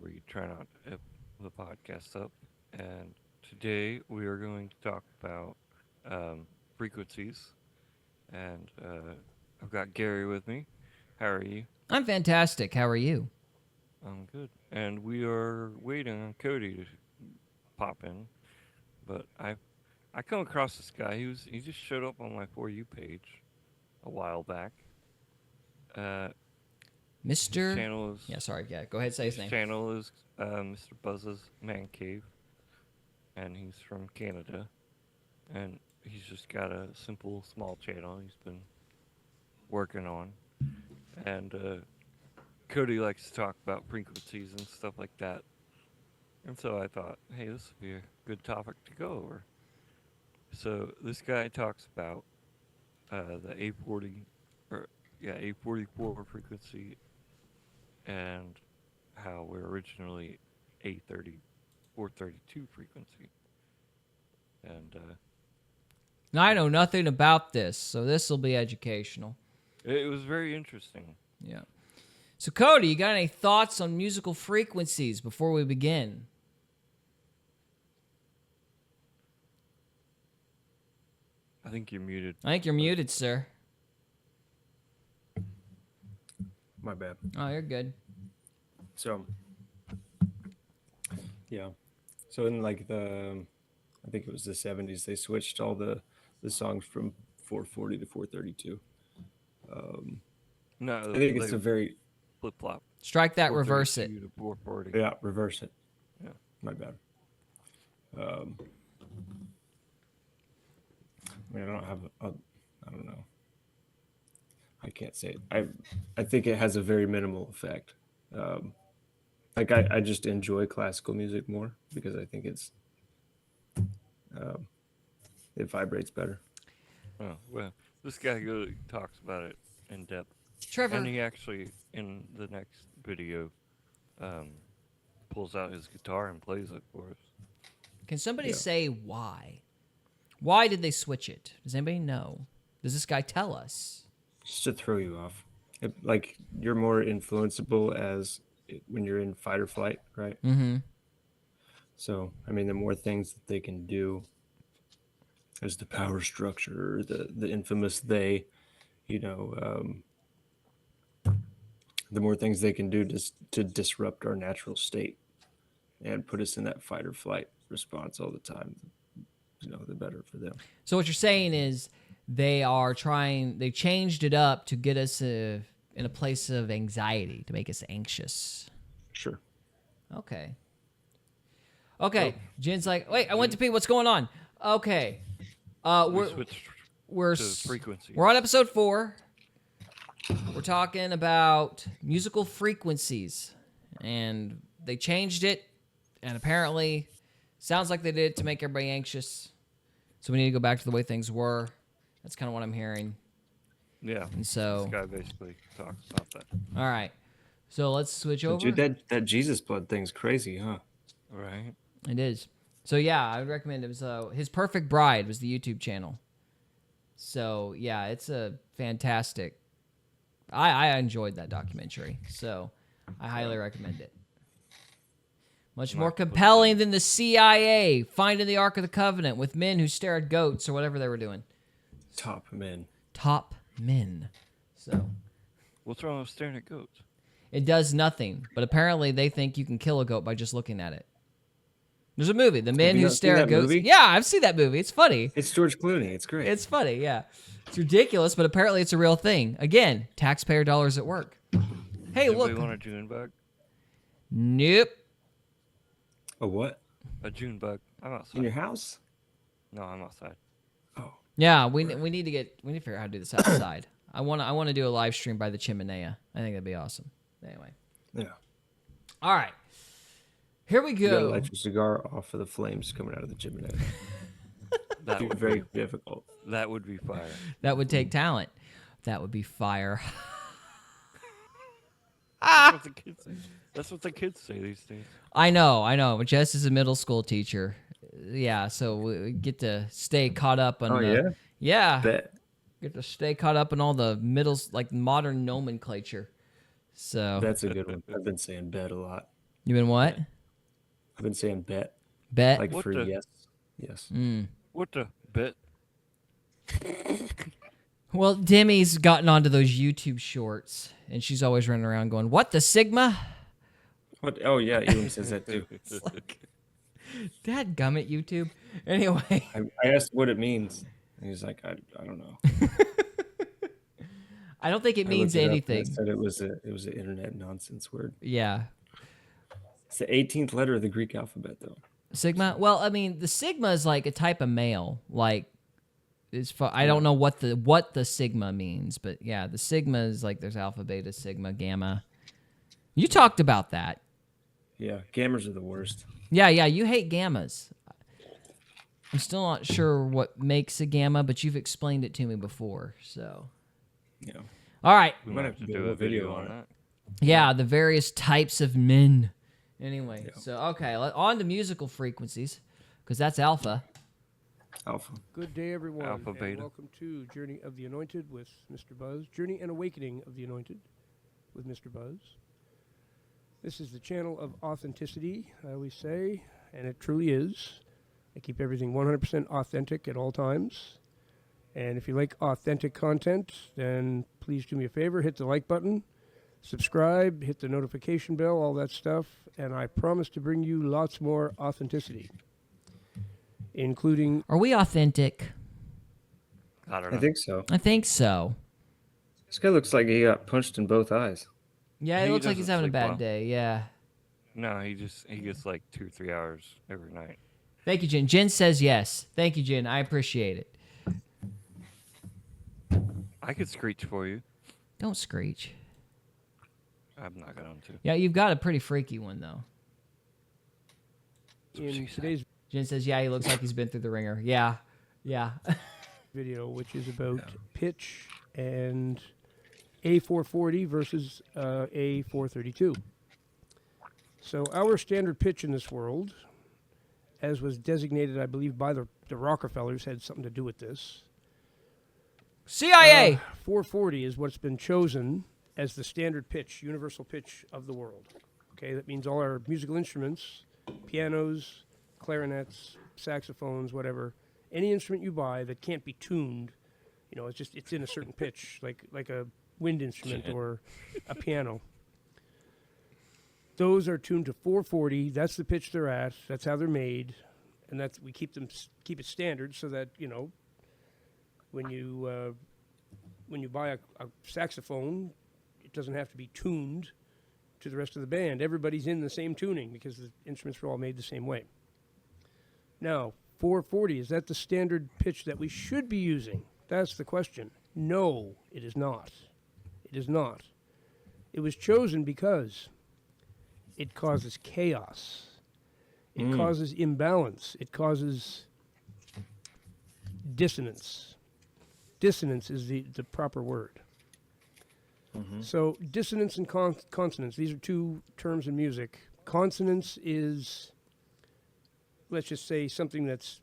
we try not to ep the podcast up. And today we are going to talk about um, frequencies. And I've got Gary with me. How are you? I'm fantastic. How are you? I'm good. And we are waiting on Cody to pop in. But I come across this guy. He just showed up on my For You page a while back. Uh, his Mr. channel is Yeah, sorry. Yeah, go ahead. Say his his name. channel is Mr. Buzz's Man Cave, and he's from Canada. And he's just got a simple small channel he's been working on. And Cody likes to talk about frequencies and stuff like that. And so I thought, hey, this would be a good topic to go over. So this guy talks about the A40, or yeah, A44 frequency, and how we're originally A30 432 frequency. And Now, I know nothing about this, so this will be educational. it was very interesting. Yeah. So, Cody, you got any thoughts on musical frequencies before we begin? I think you're muted. I think you're muted, sir. My bad. Oh, you're good. So, yeah. So in like I think it was the 70s, they switched all the songs from 440 to 432. No, I think it's they a very, flip flop. Strike that, reverse it. 432 to 440. yeah, reverse it. Yeah. My bad. I mean, I don't know. I can't say it. I think it has a very minimal effect. Like I just enjoy classical music more because I think it vibrates better. Oh, well, this guy really talks about it in depth. Trevor, And he actually, in the next video, um, pulls out his guitar and plays it for us. can somebody Yeah. say why? Why did they switch it? Does anybody know? Does this guy tell us? Just to throw you off. Like you're more influenceable when you're in fight or flight, right? Mm-hmm. So I mean, the more things that they can do, as the power structure, the infamous they, you know, the more things they can do to disrupt our natural state and put us in that fight or flight response all the time, the better for them. So what you're saying is they changed it up to get us in a place of anxiety, to make us anxious. Sure. Okay. Jin's like, wait, I went to pee. What's going on? Okay. We switched We're to frequency. We're on episode 4. We're talking about musical frequencies, and they changed it, and apparently, sounds like they did it to make everybody anxious. So we need to go back to the way things were. That's kind of what I'm hearing. Yeah. And so, This guy basically talks about that. all right. So let's switch over. Dude, that Jesus blood thing's crazy, huh? Right? It is. So yeah, I would recommend it. Was His Perfect Bride was the YouTube channel. So yeah, it's a fantastic. I enjoyed that documentary, so I highly recommend it. Much more compelling than the CIA finding the Ark of the Covenant with men who stare at goats or whatever they were doing. Top men. Top men. So What's wrong with staring at goats? it does nothing, but apparently they think you can kill a goat by just looking at it. There's a movie, The Men you Who not seen Stare at that Goats. movie? Yeah, I've seen that movie. It's funny. It's George Clooney. It's great. It's funny, yeah. It's ridiculous, but apparently it's a real thing. Again, taxpayer dollars at work. Hey, Anybody look. want a June bug? Nope. A what? A June bug. I'm outside. In your house? No, I'm outside. Oh. Yeah, we need to figure out how to do this outside. I want to do a live stream by the Chimenea. I think that'd be awesome. Anyway. Yeah. All right. Here we You gotta go. light your cigar off of the flames coming out of the chimney. That Be would very be, difficult. that would be fire. That would take talent. That would be fire. That's what the kids say. That's what the kids say these days. I know. Jess is a middle school teacher. Yeah, so we get to stay caught up on Oh, the yeah. Bet. Get to stay caught up in all the middles, like modern nomenclature. So That's a good one. I've been saying bet a lot. You been what? I've been saying bet, Bet. like What for the- yes. Yes. What the bit? Well, Demi's gotten onto those YouTube shorts, and she's always running around going, "What the Sigma?" What? Oh yeah, Elam says that too. Dad gummit YouTube. Anyway, I asked what it means, and he's like, I don't know. I don't think it I means looked it up, and anything. it said it was an internet nonsense word. Yeah. It's the 18th letter of the Greek alphabet, though. Sigma. Well, I mean, the Sigma is like a type of male. Like, I don't know what the Sigma means, but yeah, the Sigma is like there's alpha, beta, sigma, gamma. You talked about that. Yeah, gammas are the worst. Yeah, you hate gammas. I'm still not sure what makes a gamma, but you've explained it to me before. So, Yeah. all right. We might might have have to to do a video on that. Yeah, the various types of men. Anyway, so okay, on to musical frequencies, because that's alpha. Alpha. Good day, everyone, Alpha, and beta. welcome to Journey of the Anointed with Mr. Buzz. Journey and Awakening of the Anointed with Mr. Buzz. This is the channel of authenticity, I always say, and it truly is. I keep everything 100% authentic at all times. And if you like authentic content, then please do me a favor, hit the like button, subscribe, hit the notification bell, all that stuff, and I promise to bring you lots more authenticity, including Are we authentic? I don't know. I think so. I think so. This guy looks like he got punched in both eyes. Yeah, it He looks like he's doesn't having a sleep bad well. day. Yeah. No, he gets like 2-3 hours every night. Thank you, Jen. Jen says yes. Thank you, Jen. I appreciate it. I could screech for you. Don't screech. I'm not going to. Yeah, you've got a pretty freaky one, though. in today's Jen says, yeah, he looks like he's been through the ringer. Yeah. video, which is about pitch and A440 versus A432. So our standard pitch in this world, as was designated, I believe, by the Rockefellers, had something to do with this. CIA! 440 is what's been chosen as the standard pitch, universal pitch of the world. Okay, that means all our musical instruments, pianos, clarinets, saxophones, whatever, any instrument you buy that can't be tuned, it's in a certain pitch, like a wind instrument or a piano. Those are tuned to 440. That's the pitch they're at. That's how they're made, and we keep it standard so that when you buy a saxophone, it doesn't have to be tuned to the rest of the band. Everybody's in the same tuning because the instruments are all made the same way. Now, 440, is that the standard pitch that we should be using? That's the question. No, it is not. It is not. It was chosen because it causes chaos. It causes imbalance. It causes dissonance. Dissonance is the proper word. So dissonance and consonance, these are two terms in music. Consonance is, let's just say, something that's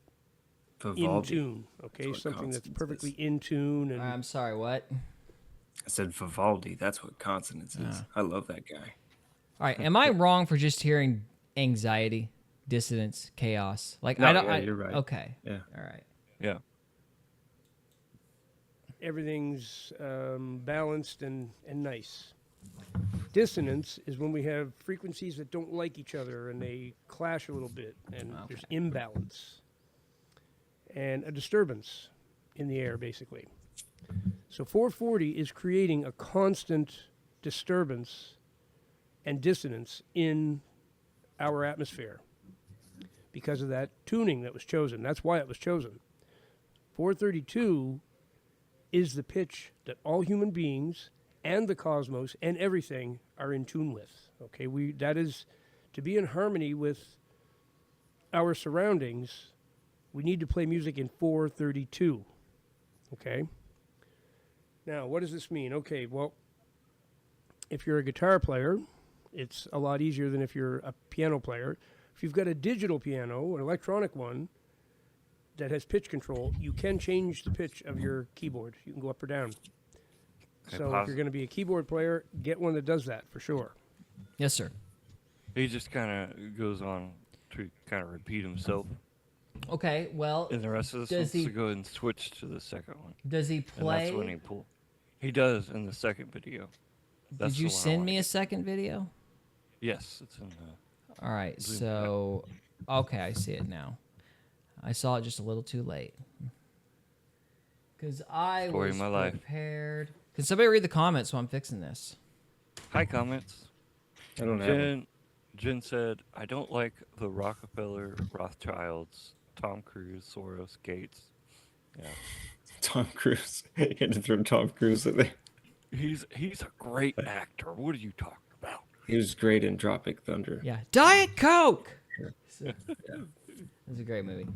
in Vivaldi. tune, okay? what Something that's consonance perfectly is. in tune. And I'm sorry, what? I said Vivaldi. That's what consonance is. I love that guy. All right, am I wrong for just hearing anxiety, dissonance, chaos? Like, No, I don't. yeah, you're right. Okay. Yeah. All right. Yeah. everything's balanced and nice. Dissonance is when we have frequencies that don't like each other and they clash a little bit, and there's imbalance and a disturbance in the air, basically. So 440 is creating a constant disturbance and dissonance in our atmosphere because of that tuning that was chosen. That's why it was chosen. 432 is the pitch that all human beings and the cosmos and everything are in tune with. Okay, that is to be in harmony with our surroundings. We need to play music in 432. Okay. Now, what does this mean? Okay, well, if you're a guitar player, it's a lot easier than if you're a piano player. If you've got a digital piano, an electronic one, that has pitch control, you can change the pitch of your keyboard. You can go up or down. Okay, So if pause. you're going to be a keyboard player, get one that does that for sure. Yes, sir. He just kind of goes on to kind of repeat himself. Okay, well, And the rest of us Does wants he- to go ahead and switch to the second one. does he And that's when play? he pull. He does in the second video. That's Did you the one I send wanna me a get. second video? Yes, it's in the. All right, Zoom so okay, I see it now. I saw it just a little too late. Because I Story was of my life. prepared. Can somebody read the comments while I'm fixing this? Hi, comments. I don't have them. Jen said, I don't like the Rockefeller, Rothschilds, Tom Cruise, Soros, Gates. Yeah. Tom Cruise. You had to throw Tom Cruise in there. He's a great actor. What are you talking about? He was great in Tropic Thunder. Yeah, Diet Coke. So, it was a great movie.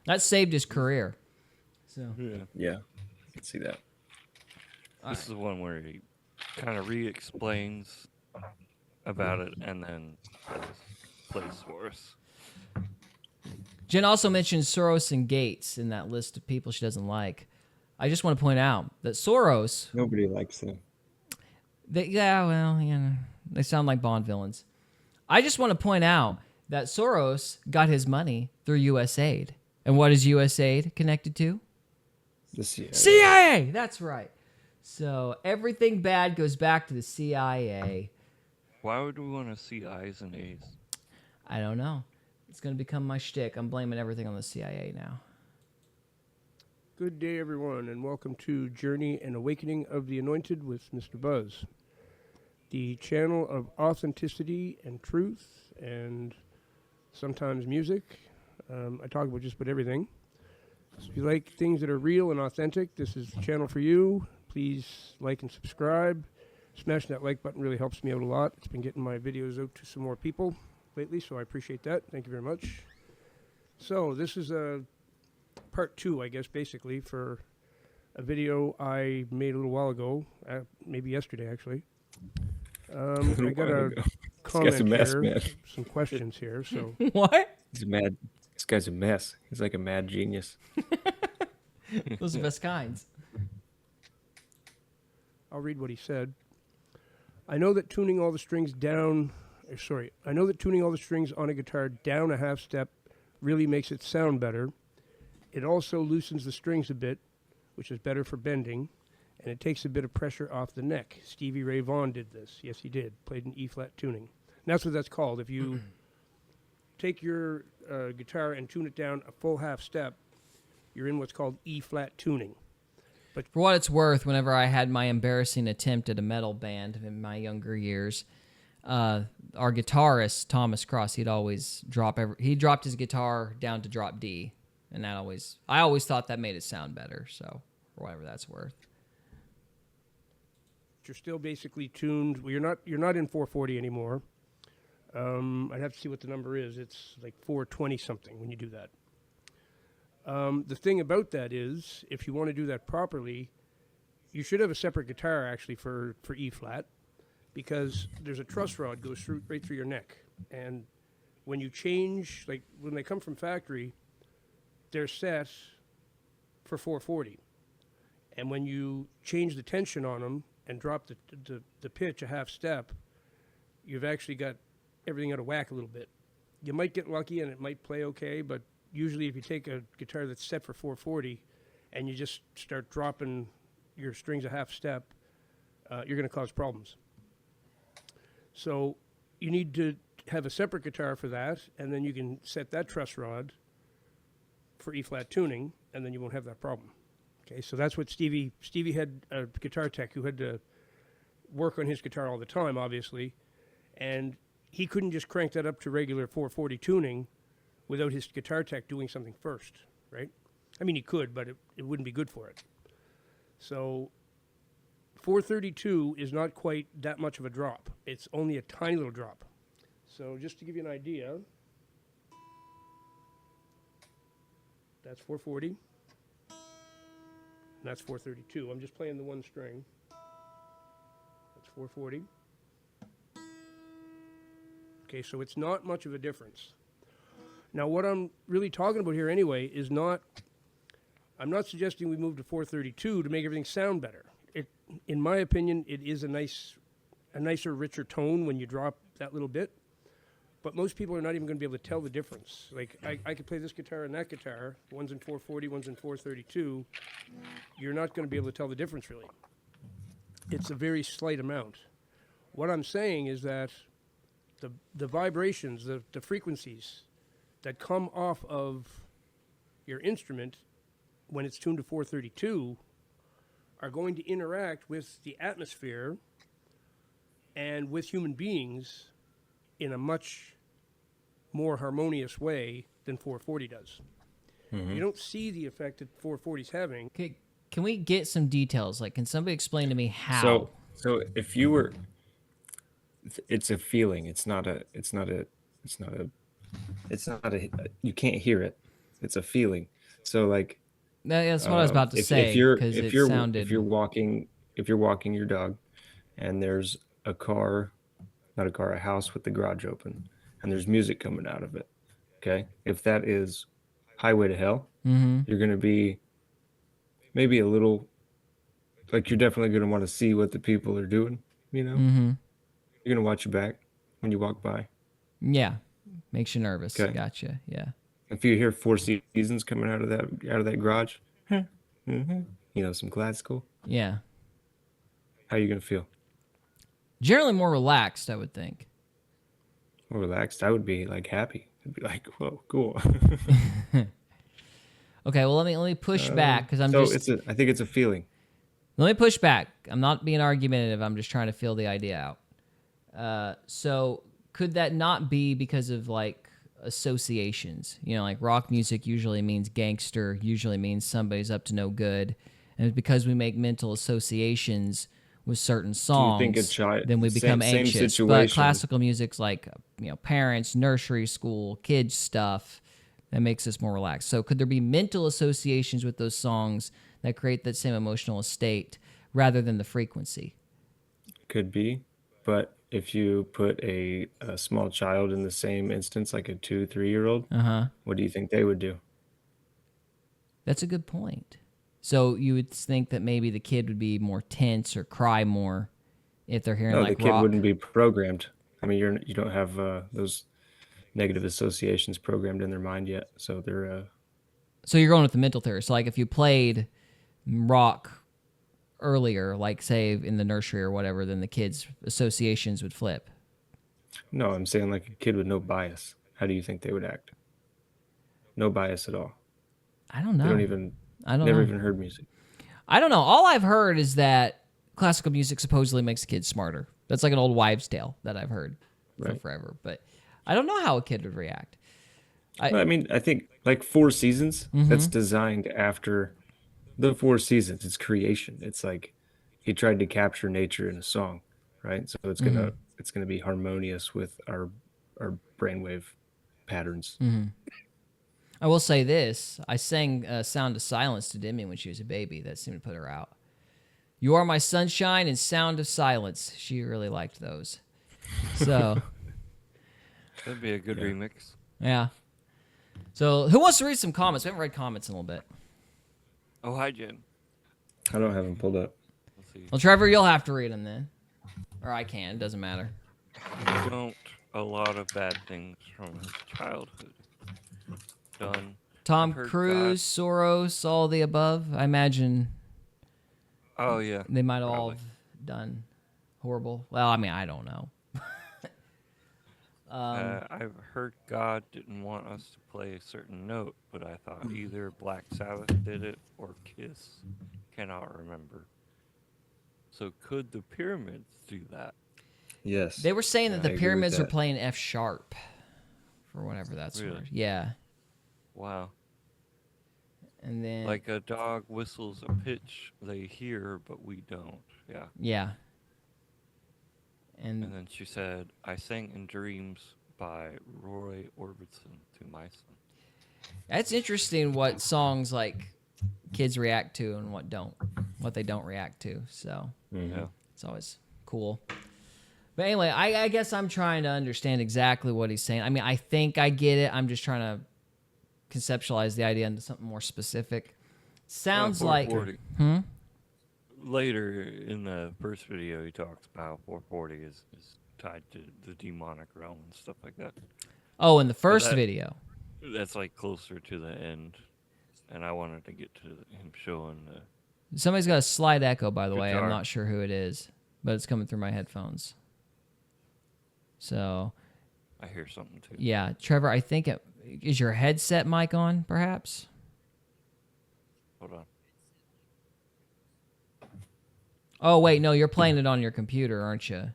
That saved his career. So Yeah. Yeah, I can see that. This is one where he kind of re-explains about it and then plays for us. Jen also mentioned Soros and Gates in that list of people she doesn't like. I just want to point out that Soros, Nobody likes them. they sound like Bond villains. I just want to point out that Soros got his money through USAID. And what is USAID connected to? The CIA. CIA! That's right. So everything bad goes back to the CIA. Why would we want to see I's and A's? I don't know. It's going to become my shtick. I'm blaming everything on the CIA now. Good day, everyone, and welcome to Journey and Awakening of the Anointed with Mr. Buzz, the channel of authenticity and truth and sometimes music. I talk about just about everything. So if you like things that are real and authentic, this is the channel for you. Please like and subscribe. Smashing that like button really helps me out a lot. It's been getting my videos out to some more people lately, so I appreciate that. Thank you very much. So this is a part 2, I guess, basically, for a video I made a little while ago, maybe yesterday, actually. I got a comment a mess, here, man. some questions here. So What? He's a mad. This guy's a mess. He's like a mad genius. Those are the best kinds. I'll read what he said. I know that tuning all the strings down. I know that tuning all the strings on a guitar down a half step really makes it sound better. It also loosens the strings a bit, which is better for bending, and it takes a bit of pressure off the neck. Stevie Ray Vaughan did this. Yes, he did. Played an E-flat tuning. And that's what that's called. If you take your guitar and tune it down a full half step, you're in what's called E-flat tuning. For what it's worth, whenever I had my embarrassing attempt at a metal band in my younger years, our guitarist, Thomas Cross, he'd always he dropped his guitar down to drop D. And I always thought that made it sound better. So, for whatever that's worth. You're still basically tuned. Well, you're not in 440 anymore. I'd have to see what the number is. It's like 420 something when you do that. The thing about that is, if you want to do that properly, you should have a separate guitar actually for E flat, because there's a truss rod goes right through your neck, and when you change, like when they come from factory, they're set for 440, and when you change the tension on them and drop the pitch a half step, you've actually got everything out of whack a little bit. You might get lucky and it might play okay, but usually if you take a guitar that's set for 440 and you just start dropping your strings a half step, you're going to cause problems. So you need to have a separate guitar for that, and then you can set that truss rod for E-flat tuning, and then you won't have that problem. Okay, so that's what Stevie had a guitar tech who had to work on his guitar all the time, obviously, and he couldn't just crank that up to regular 440 tuning without his guitar tech doing something first, right? I mean, he could, but it wouldn't be good for it. So 432 is not quite that much of a drop. It's only a tiny little drop. So just to give you an idea, that's 440, and that's 432. I'm just playing the one string. That's 440. Okay, so it's not much of a difference. Now, what I'm really talking about here anyway is I'm not suggesting we move to 432 to make everything sound better. In my opinion, it is a nicer, richer tone when you drop that little bit. But most people are not even going to be able to tell the difference. Like, I could play this guitar and that guitar. One's in 440, one's in 432. You're not going to be able to tell the difference, really. It's a very slight amount. What I'm saying is that the vibrations, the frequencies that come off of your instrument when it's tuned to 432 are going to interact with the atmosphere and with human beings in a much more harmonious way than 440 does. You don't see the effect that 440 is having. Okay, can we get some details? Like, can somebody explain to me how? So if you were, it's a feeling. You can't hear it. It's a feeling. So like, That's what I was about to if say, you're because if it you're sounded... if you're walking your dog, and there's a house with the garage open, and there's music coming out of it. Okay, if that is Highway to Hell, you're gonna be maybe a little, like, you're definitely gonna want to see what the people are doing. You're gonna watch your back when you walk by. Yeah, makes you nervous. Okay. Gotcha. Yeah. If you hear Four Seasons coming out of that garage, some classical, Yeah. how are you gonna feel? Generally more relaxed, I would think. More relaxed. I would be like happy. I'd be like, whoa, cool. Okay, well let me push back, because I think it's a feeling. Let me push back. I'm not being argumentative. I'm just trying to feel the idea out. So could that not be because of like associations? Like rock music usually means gangster, usually means somebody's up to no good, and it's because we make mental associations with certain songs, Do you think then we become same anxious. But situation. classical music's like parents, nursery school, kids stuff that makes us more relaxed. So could there be mental associations with those songs that create that same emotional state rather than the frequency? Could be, but if you put a small child in the same instance, like a 2-3-year-old, what do you think they would do? That's a good point. So you would think that maybe the kid would be more tense or cry more if they're hearing like the kid rock. wouldn't be programmed. I mean, you don't have those negative associations programmed in their mind yet, so they're. So you're going with the mental theory. So like if you played rock earlier, like say in the nursery or whatever, then the kids' associations would flip. No, I'm saying like a kid with no bias. How do you think they would act? No bias at all. I don't know. They don't even. I don't never know. even heard music. I don't know. All I've heard is that classical music supposedly makes kids smarter. That's like an old wives' tale that I've heard for Right. forever. But I don't know how a kid would react. I mean, I think like Four Seasons, that's designed after the Four Seasons. It's creation. It's like he tried to capture nature in a song, right? So it's gonna be harmonious with our brainwave patterns. I will say this. I sang Sound of Silence to Demi when she was a baby. That seemed to put her out. You Are My Sunshine and Sound of Silence. She really liked those. So, That'd be a good remix. yeah. So, who wants to read some comments? We haven't read comments in a little bit. Oh, hi, Jen. I don't have them pulled up. Let's see. Well, Trevor, you'll have to read them then. Or I can. Doesn't matter. Don't a lot of bad things from his childhood done. Tom Heard Cruise, Soros, all the above. I imagine Oh yeah. they might have all probably. done horrible. Well, I mean, I don't know. I've heard God didn't want us to play a certain note, but I thought either Black Sabbath did it or Kiss. Cannot remember. So could the Pyramids do that? Yes. They were saying that I the agree with Pyramids were that. playing F sharp for whatever that's Really? worth. Yeah. Wow. And then Like a dog whistles a pitch they hear, but we don't. Yeah. yeah. And And then she said, I sang in Dreams by Roy Orbison to my son. that's interesting what songs like kids react to and what they don't react to. So Yeah. it's always cool. But anyway, I guess I'm trying to understand exactly what he's saying. I mean, I think I get it. I'm just trying to conceptualize the idea into something more specific. Sounds like 440. Later in the first video, he talks about 440 is tied to the demonic realm and stuff like that. Oh, in the first that- video. That's like closer to the end, and I wanted to get to him showing the. Somebody's got a slight echo, by the way. I'm Guitar. not sure who it is, but it's coming through my headphones. So, I hear something too. yeah, Trevor, I think is your headset mic on, perhaps? Hold on. Oh, wait, no, you're playing it on your computer, aren't you?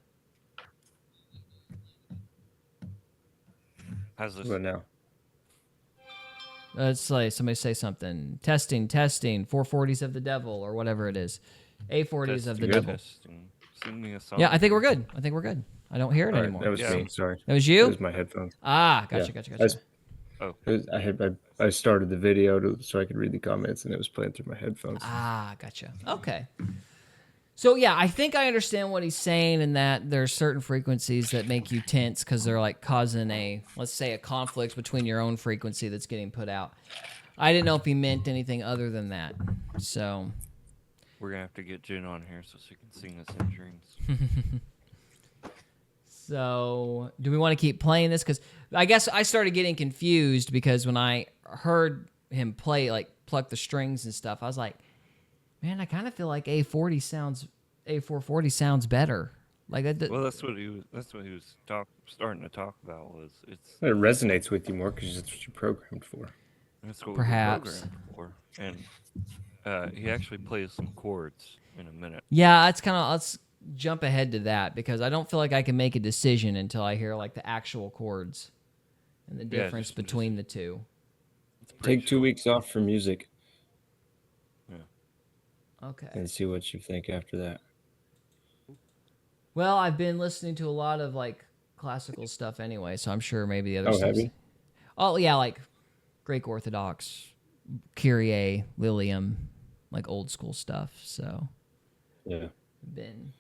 How's this? What now? Let's say somebody say something. Testing, 440s of the devil, or whatever it is. A40s of the Good. devil. Testing. Sing me a song. Yeah, I think we're good. I don't hear it All right, anymore. that was Yeah. me. Sorry. That was That you? was my headphones. Ah, Yeah. gotcha. I started the video so I could read the comments, and it was playing through my headphones. Ah, gotcha. Okay. So yeah, I think I understand what he's saying in that there's certain frequencies that make you tense because they're like causing let's say a conflict between your own frequency that's getting put out. I didn't know if he meant anything other than that. So We're gonna have to get Jen on here so she can sing us in dreams. So, do we want to keep playing this? Because I guess I started getting confused because when I heard him play, like pluck the strings and stuff, I was like, man, I kind of feel like A440 sounds better. Like that. Well, that's what he was. That's what he was starting to talk about. Was It resonates with you more because that's what you're programmed for. that's what Perhaps. we were programmed for. And he actually plays some chords in a minute. Yeah, it's kind of let's jump ahead to that because I don't feel like I can make a decision until I hear like the actual chords and the Yeah, difference just- between the two. It's pretty Take 2 weeks off from music Okay. and see what you think after that. Well, I've been listening to a lot of like classical stuff anyway, so I'm sure maybe the other Oh, stuff. have you? Oh yeah, like Greek Orthodox, Kyrie, Lilium, like old school stuff. So Yeah. been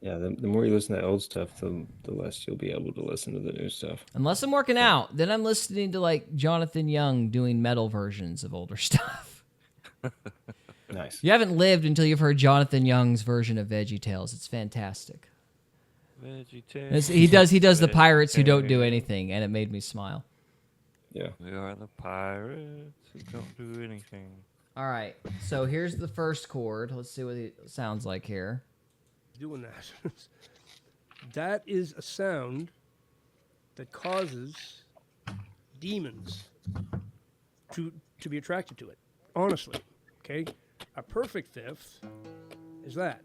Yeah, the more you listen to that old stuff, the less you'll be able to listen to the new stuff. unless I'm working out, then I'm listening to like Jonathan Young doing metal versions of older stuff. Nice. You haven't lived until you've heard Jonathan Young's version of VeggieTales. It's fantastic. He does the pirates who don't do anything, and it made me smile. Yeah. We are the pirates who don't do anything. All right, so here's the first chord. Let's see what it sounds like here. Doing that. That is a sound that causes demons to be attracted to it. Honestly, okay? A perfect fifth is that.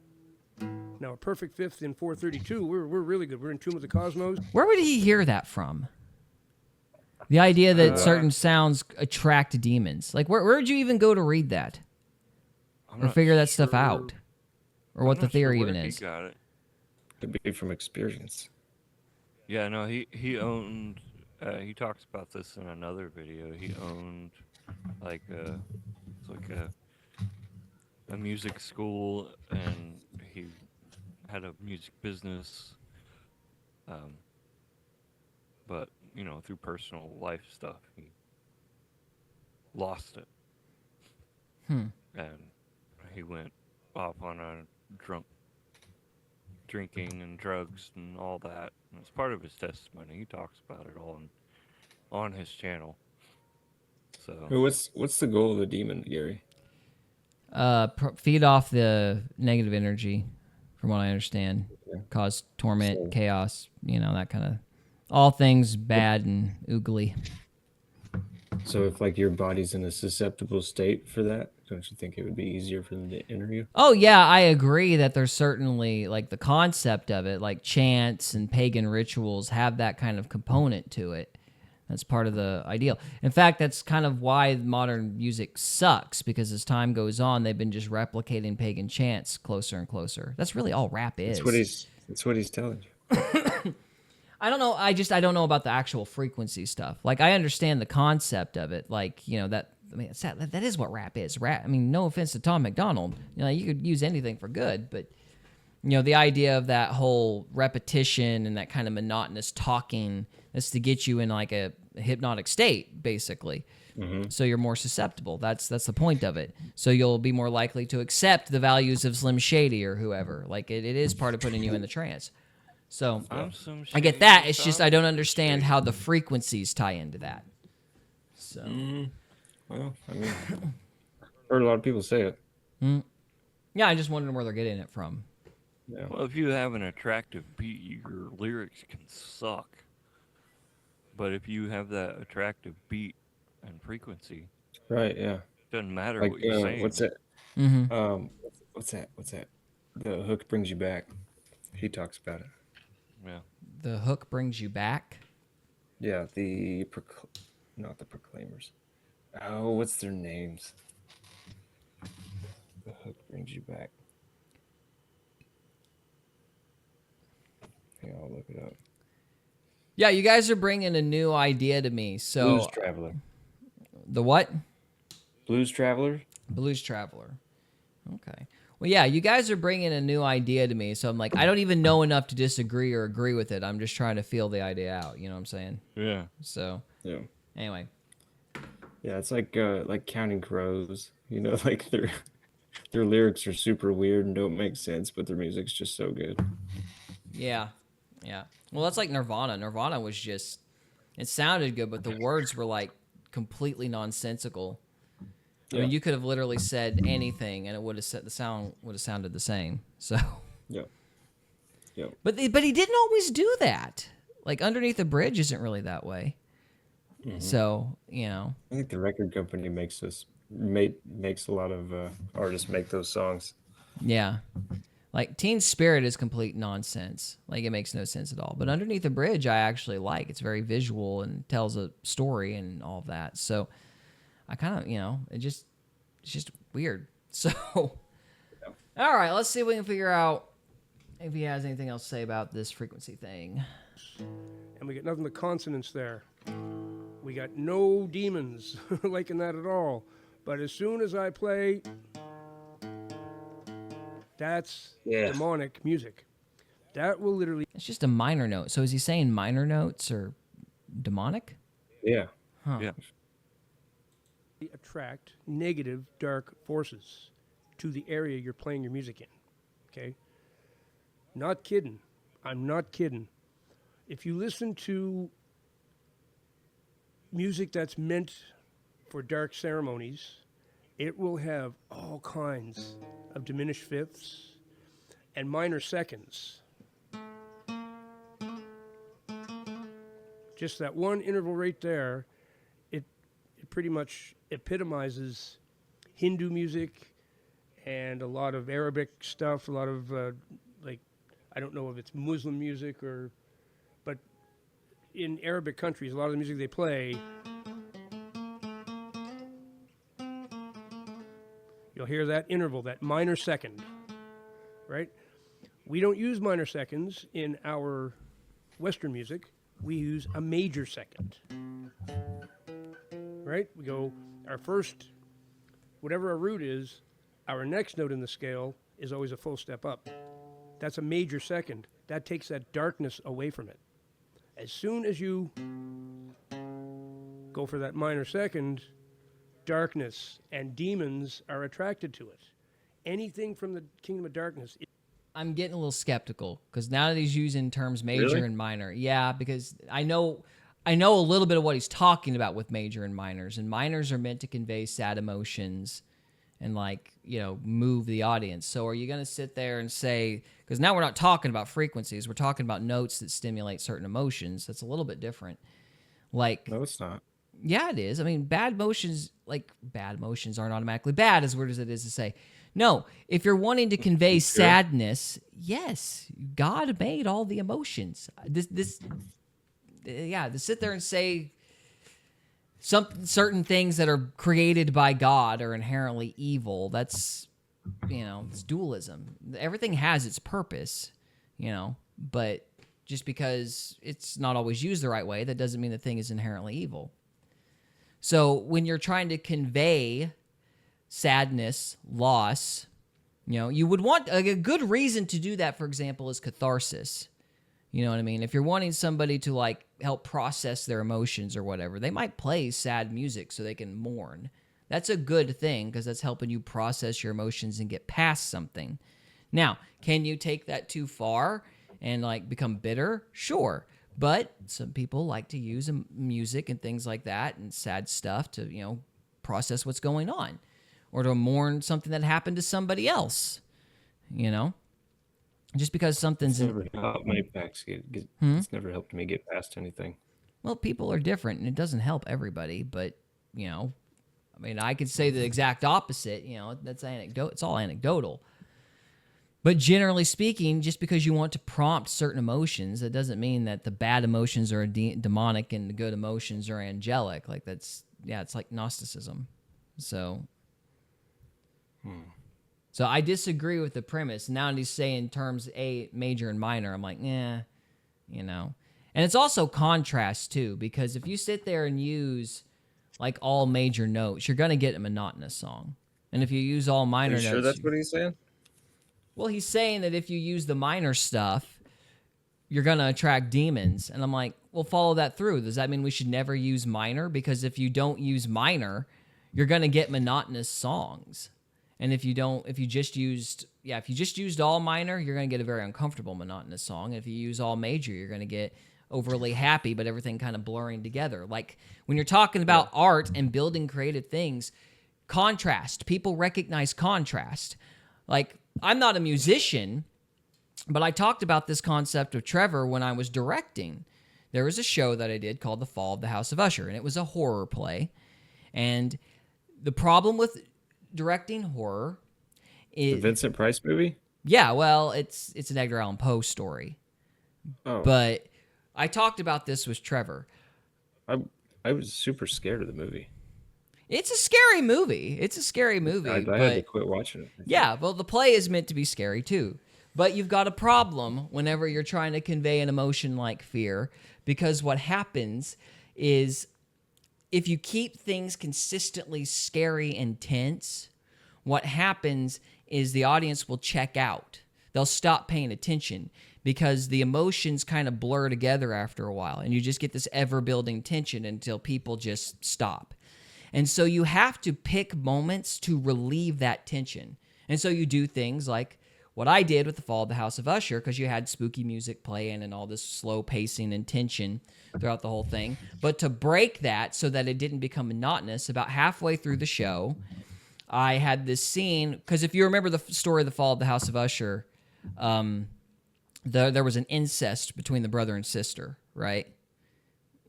Now, a perfect fifth in 432, we're really good. We're in tune with the cosmos. Where would he hear that from? The idea that certain sounds attract demons. Like, where'd you even go to read that? I'm Or not figure that stuff sure- out? Or what I'm the not sure theory where even he is? got it. Could be from experience. Yeah, no, he owned. He talks about this in another video. He owned like it's like a music school, and he had a music business. But you know, through personal life stuff, he lost it, and he went off on a drinking and drugs and all that. And it's part of his testimony. He talks about it all on his channel. So What's the goal of the demon, Gary? Feed off the negative energy, from what I understand. Okay. Cause torment, So- chaos, that kind of... All things bad and oogly. So if like your body's in a susceptible state for that, don't you think it would be easier for them to enter you? Oh, yeah, I agree that there's certainly, like, the concept of it, like chants and pagan rituals have that kind of component to it. That's part of the ideal. In fact, that's kind of why modern music sucks, because as time goes on, they've been just replicating pagan chants closer and closer. That's really all rap is. That's what he's telling you. I don't know. I don't know about the actual frequency stuff. Like, I understand the concept of it. Like, that is what rap is. Rap. I mean, no offense to Tom McDonald. You could use anything for good, but the idea of that whole repetition and that kind of monotonous talking is to get you in like a hypnotic state, basically. So you're more susceptible. That's the point of it. So you'll be more likely to accept the values of Slim Shady or whoever. Like, it is part of putting you in the trance. So I'm some I get shady that. It's just I side. don't understand how the frequencies tie into that. So Well, I mean, heard a lot of people say it. yeah, I just wondering where they're getting it from. Yeah. Well, if you have an attractive beat, your lyrics can suck. But if you have that attractive beat and frequency, Right. Yeah. doesn't matter Like what you're saying. what's that? Mm-hmm. What's that? What's that? The hook brings you back. He talks about it. Yeah. The hook brings you back. Yeah. Not the Proclaimers. Oh, what's their names? The hook brings you back. Yeah, I'll look it up. Yeah, you guys are bringing a new idea to me. So Blues Traveler. the what? Blues Traveler. Blues Traveler. Okay. Well, yeah, you guys are bringing a new idea to me. So I'm like, I don't even know enough to disagree or agree with it. I'm just trying to feel the idea out. You know what I'm saying? Yeah. So Yeah. anyway. Yeah, it's like Counting Crows. You know, like their lyrics are super weird and don't make sense, but their music's just so good. Yeah. Yeah. Well, that's like Nirvana. Nirvana was just, it sounded good, but the words were like completely nonsensical. I mean, Yeah. you could have literally said anything and it would have said the sound would have sounded the same. So, Yeah. Yeah. but he didn't always do that. Like Underneath the Bridge isn't really that way. So, you know, I think the record company makes a lot of artists make those songs. yeah. Like Teen Spirit is complete nonsense. Like it makes no sense at all. But Underneath the Bridge I actually like. It's very visual and tells a story and all of that. So, I kind of, you know, it's just weird. So, all right, let's see if we can figure out if he has anything else to say about this frequency thing. And we got nothing but consonants there. We got no demons liking that at all. But as soon as I play, that's demonic music. That will literally It's just a minor note. So is he saying minor notes or demonic? Yeah. Yeah. attract negative, dark forces to the area you're playing your music in. Okay? Not kidding. I'm not kidding. If you listen to music that's meant for dark ceremonies, it will have all kinds of diminished fifths and minor seconds. Just that one interval right there, it pretty much epitomizes Hindu music and a lot of Arabic stuff, a lot of I don't know if it's Muslim music but in Arabic countries, a lot of the music they play, you'll hear that interval, that minor second, right? We don't use minor seconds in our Western music. We use a major second, right? We go, our first, whatever our root is, our next note in the scale is always a full step up. That's a major second. That takes that darkness away from it. As soon as you go for that minor second, darkness and demons are attracted to it. Anything from the kingdom of darkness. I'm getting a little skeptical because now that he's using terms major Really? and minor. Yeah, because I know a little bit of what he's talking about with major and minors. And minors are meant to convey sad emotions and move the audience. So are you going to sit there and say, because now we're not talking about frequencies, we're talking about notes that stimulate certain emotions. That's a little bit different. Like, No, it's not. yeah, it is. I mean, bad motions aren't automatically bad, as weird as it is to say. No, if you're wanting to convey sadness, yes, God made all the emotions. To sit there and say certain things that are created by God are inherently evil, that's, it's dualism. Everything has its purpose, but just because it's not always used the right way, that doesn't mean the thing is inherently evil. So when you're trying to convey sadness, loss, you would want a good reason to do that, for example, is catharsis. You know what I mean? If you're wanting somebody to help process their emotions or whatever, they might play sad music so they can mourn. That's a good thing because that's helping you process your emotions and get past something. Now, can you take that too far and like become bitter, sure. But some people like to use music and things like that and sad stuff to, process what's going on or to mourn something that happened to somebody else, Just because something's... It's never helped me it's never helped me get past anything. Well, people are different, and it doesn't help everybody, but, I could say the exact opposite, that's it's all anecdotal. But generally speaking, just because you want to prompt certain emotions, that doesn't mean that the bad emotions are demonic and the good emotions are angelic. Like it's like Gnosticism. So I disagree with the premise. Now he's saying terms A, major and minor. I'm like, And it's also contrast too, because if you sit there and use like all major notes, you're going to get a monotonous song. And if you use all minor notes... Sure that's what he's saying? Well, he's saying that if you use the minor stuff, you're going to attract demons. And I'm like, well, follow that through. Does that mean we should never use minor? Because if you don't use minor, you're going to get monotonous songs. And if you just used all minor, you're going to get a very uncomfortable monotonous song. If you use all major, you're going to get overly happy, but everything kind of blurring together. Like when you're talking about art and building creative things, contrast. People recognize contrast. Like, I'm not a musician, but I talked about this concept of Trevor when I was directing. There was a show that I did called The Fall of the House of Usher, and it was a horror play. And the problem with directing horror is... The Vincent Price movie? Yeah, well, it's an Edgar Allan Poe story. Oh. But I talked about this with Trevor. I was super scared of the movie. It's a scary movie. I had to quit watching it. Yeah, well, the play is meant to be scary too. But you've got a problem whenever you're trying to convey an emotion like fear, because what happens is if you keep things consistently scary and tense, what happens is the audience will check out. They'll stop paying attention because the emotions kind of blur together after a while, and you just get this ever-building tension until people just stop. And so you have to pick moments to relieve that tension. And so you do things like what I did with The Fall of the House of Usher, because you had spooky music playing and all this slow pacing and tension throughout the whole thing. But to break that so that it didn't become monotonous, about halfway through the show, I had this scene, because if you remember the story of The Fall of the House of Usher, there was an incest between the brother and sister, right?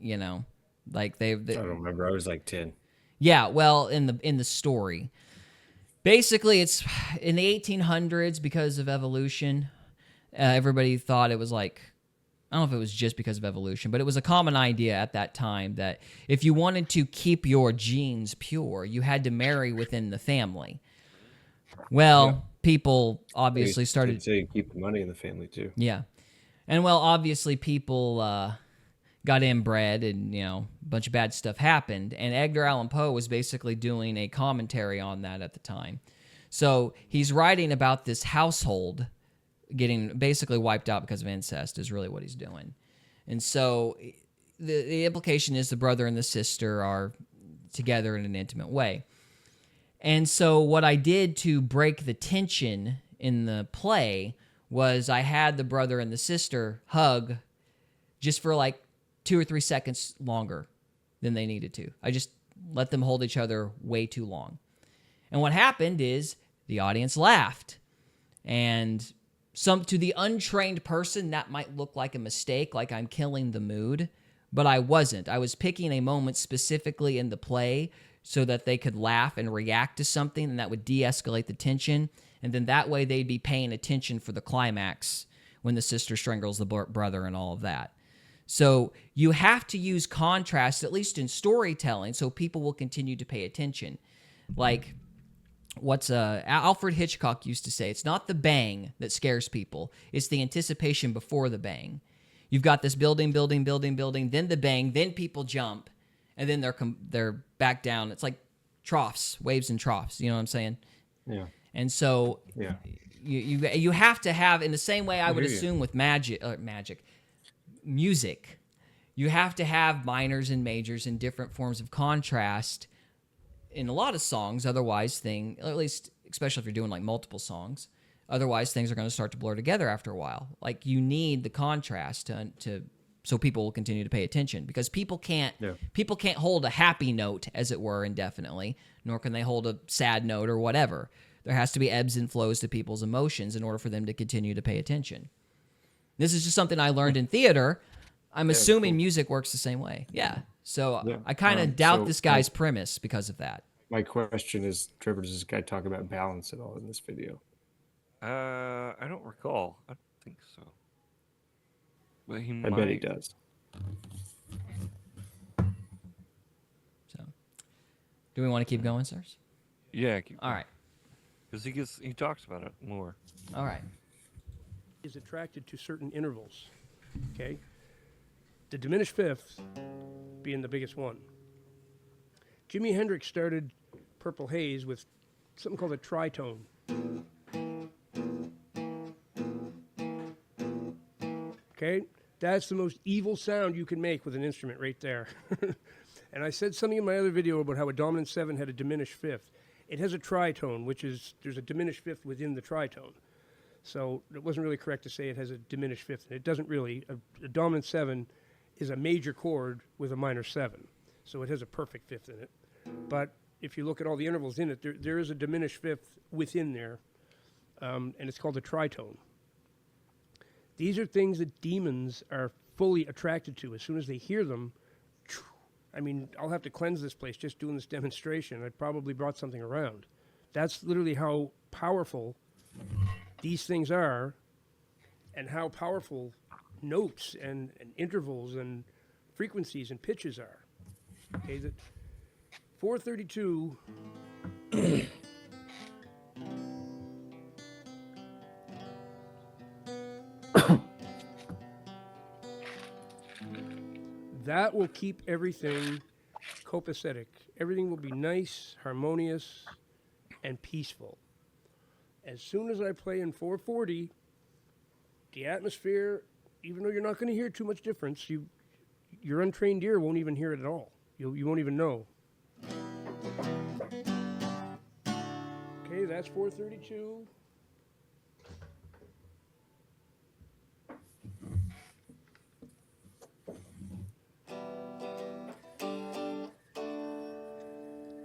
Like I don't remember. I was like 10. Yeah, well, in the story, basically, it's in the 1800s because of evolution. Everybody thought it was like, I don't know if it was just because of evolution, but it was a common idea at that time that if you wanted to keep your genes pure, you had to marry within the family. Well, people obviously started to keep the money in the family too. Yeah, and well, obviously people got inbred, and a bunch of bad stuff happened. And Edgar Allan Poe was basically doing a commentary on that at the time. So he's writing about this household getting basically wiped out because of incest is really what he's doing. And so the implication is the brother and the sister are together in an intimate way. And so what I did to break the tension in the play was I had the brother and the sister hug just for like 2 or 3 seconds longer than they needed to. I just let them hold each other way too long. And what happened is the audience laughed. And to the untrained person, that might look like a mistake, like I'm killing the mood, but I wasn't. I was picking a moment specifically in the play so that they could laugh and react to something, and that would de-escalate the tension. And then that way they'd be paying attention for the climax when the sister strangles the brother and all of that. So you have to use contrast, at least in storytelling, so people will continue to pay attention. Like what's Alfred Hitchcock used to say, it's not the bang that scares people, it's the anticipation before the bang. You've got this building, then the bang, then people jump, and then they're back down. It's like troughs, waves and troughs. You know what I'm saying? Yeah. And so yeah, you have to have, in the same way I would assume with music, you have to have minors and majors and different forms of contrast in a lot of songs. Otherwise, at least especially if you're doing like multiple songs, Otherwise, things are going to start to blur together after a while. Like, you need the contrast to so people will continue to pay attention, because people can't hold a happy note, as it were, indefinitely, nor can they hold a sad note or whatever. There has to be ebbs and flows to people's emotions in order for them to continue to pay attention. This is just something I learned in theater. I'm assuming music works the same way. Yeah. So I kind of doubt this guy's premise because of that. My question is, Trevor, does this guy talk about balance at all in this video? I don't recall. I don't think so. But he might. I bet he does. So, do we want to keep going, sirs? Yeah. All right. Because he talks about it more. All right. Is attracted to certain intervals. Okay? The diminished fifth being the biggest one. Jimi Hendrix started Purple Haze with something called a tritone. Okay? That's the most evil sound you can make with an instrument right there. And I said something in my other video about how a dominant seven had a diminished fifth. It has a tritone, which is, there's a diminished fifth within the tritone. So it wasn't really correct to say it has a diminished fifth. It doesn't really. A dominant seven is a major chord with a minor seven. So it has a perfect fifth in it. But if you look at all the intervals in it, there is a diminished fifth within there, and it's called a tritone. These are things that demons are fully attracted to. As soon as they hear them, I mean, I'll have to cleanse this place just doing this demonstration. I probably brought something around. That's literally how powerful these things are, and how powerful notes and intervals and frequencies and pitches are. Okay, that 432 that will keep everything copacetic. Everything will be nice, harmonious, and peaceful. As soon as I play in 440, the atmosphere, even though you're not going to hear too much difference, your untrained ear won't even hear it at all. You won't even know. Okay, that's 432.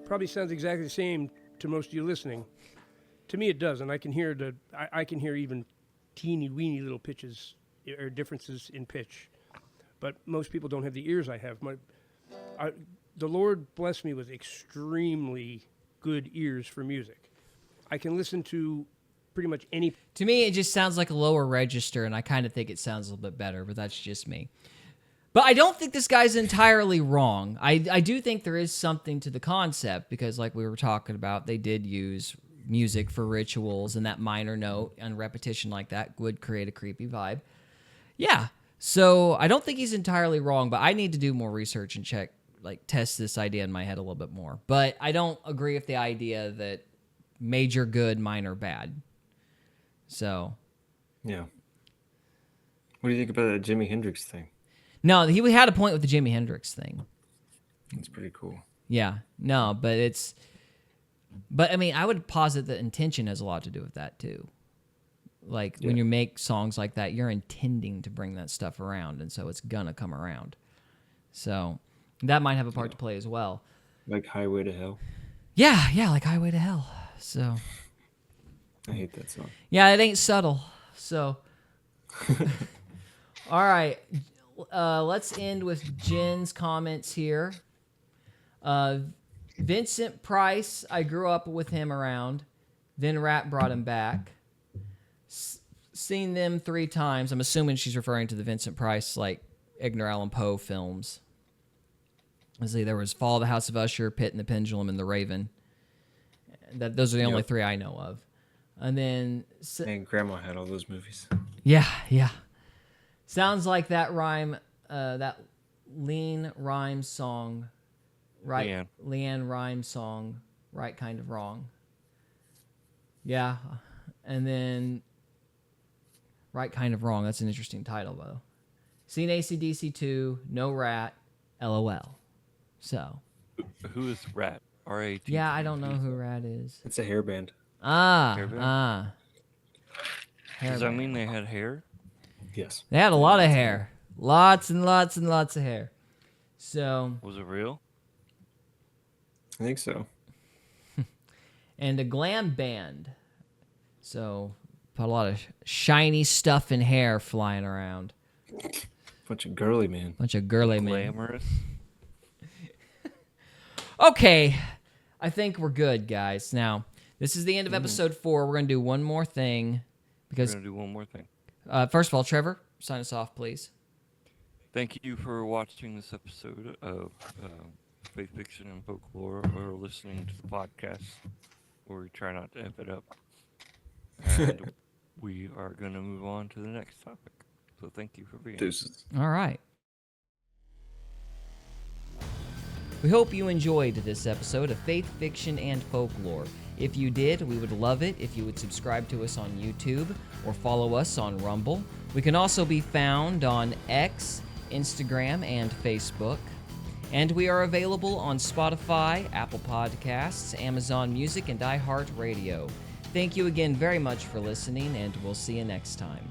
Probably sounds exactly the same to most of you listening. To me, it does, and I can hear I can hear even teeny weeny little pitches or differences in pitch. But most people don't have the ears I have. The Lord blessed me with extremely good ears for music. I can listen to pretty much any. To me, it just sounds like a lower register, and I kind of think it sounds a little bit better, but that's just me. But I don't think this guy's entirely wrong. I do think there is something to the concept, because like we were talking about, they did use music for rituals, and that minor note and repetition like that would create a creepy vibe. Yeah. So I don't think he's entirely wrong, but I need to do more research and test this idea in my head a little bit more. But I don't agree with the idea that major good, minor bad. So. Yeah. What do you think about that Jimi Hendrix thing? No, he had a point with the Jimi Hendrix thing. That's pretty cool. Yeah. No, but I mean, I would posit that intention has a lot to do with that too. Like when you make songs like that, you're intending to bring that stuff around, and so it's gonna come around. So that might have a part to play as well. Like Highway to Hell. Yeah, like Highway to Hell. So I hate that song. yeah, it ain't subtle. So all right, let's end with Jen's comments here. Vincent Price, I grew up with him around. Then rap brought him back. Seen them 3 times. I'm assuming she's referring to the Vincent Price, like, Edgar Allan Poe films. Let's see, there was Fall of the House of Usher, Pit and the Pendulum, and The Raven. Those are the only 3 I know of. And then... And Grandma had all those movies. Yeah. Sounds like that rhyme, that Leanne rhyme song... Right, Leanne Rhyme song, Right Kind of Wrong. Yeah, and then Right Kind of Wrong. That's an interesting title, though. Seen AC/DC 2, No Rat, LOL. So. Who is Rat? R-A-T. Yeah, I don't know who Rat is. It's a hair band. Ah. Does that mean they had hair? Yes. They had a lot of hair. Lots and lots and lots of hair. So, Was it real? I think so. and a glam band. So, put a lot of shiny stuff and hair flying around. Bunch of girly man. Bunch of girly men. Glamorous. Okay, I think we're good, guys. Now, this is the end of episode 4. We're going to do one more thing. We're Because, gonna do one more thing. first of all, Trevor, sign us off, please. Thank you for watching this episode of Faith Fiction and Folklore, or listening to the podcast, where we try not to F it up. And we are going to move on to the next topic. So thank you for being here. Deuces. All right. We hope you enjoyed this episode of Faith, Fiction, and Folklore. If you did, we would love it if you would subscribe to us on YouTube or follow us on Rumble. We can also be found on X, Instagram, and Facebook. And we are available on Spotify, Apple Podcasts, Amazon Music, and iHeartRadio. Thank you again very much for listening, and we'll see you next time.